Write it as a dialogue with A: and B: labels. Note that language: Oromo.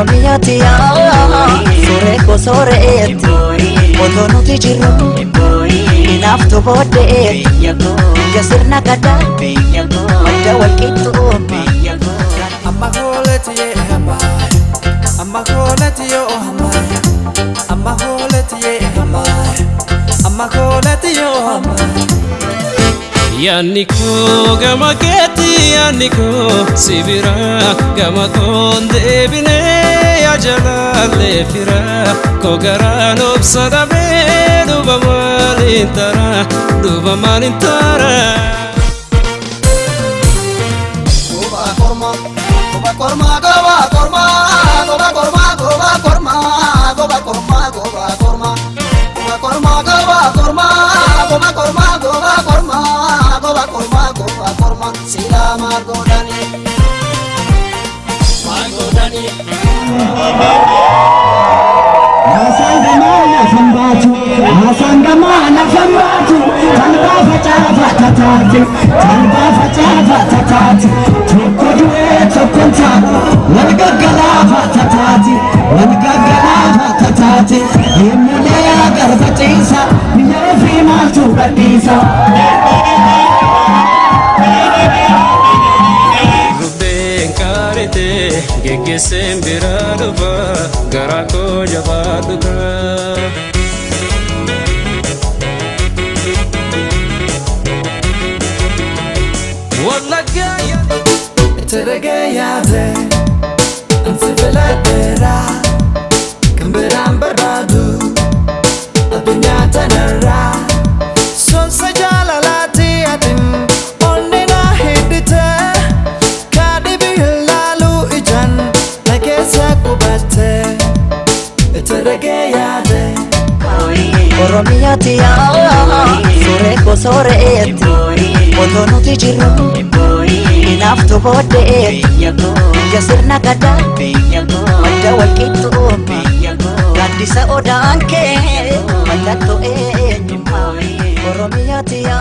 A: Oromiyaati yaa sore ko soreetti otoo nuti jirru hinaaftu booddee biyya sirna gadaa madda walqixxuu
B: Amma hooleti ye hamay, amma hooleti yo hamay, amma hooleti ye hamay, amma hooleti yo hamay.
C: Yanniku gama keti yanniku sibira gama konde bine ya jalale fira kogaran obsada be duba malintara
B: Goba korma goba korma goba korma goba korma goba korma goba korma goba korma goba korma goba korma goba korma goba korma goba korma sila magodani
D: Asangama sambatu talba fatati tukujue tukunta walgagala fatati imulaya garfatisa yafi maltu badisa
C: Rubben karite gegesen biraduba garako jabaduga
B: Tergeyade ansifeladera kamberan barbadu adunya tanara son sajalalati atim onnena hidite kadibi lalu ijan nakesa kubate tergeyade
A: Oromiyaati yaa sore ko soreetti otoo nuti jirru hinaaftu booddee biyya sirna gadaa madda walqixxuu gaaddisa odaan kee mallattoo eenyummaa Oromiyaati yaa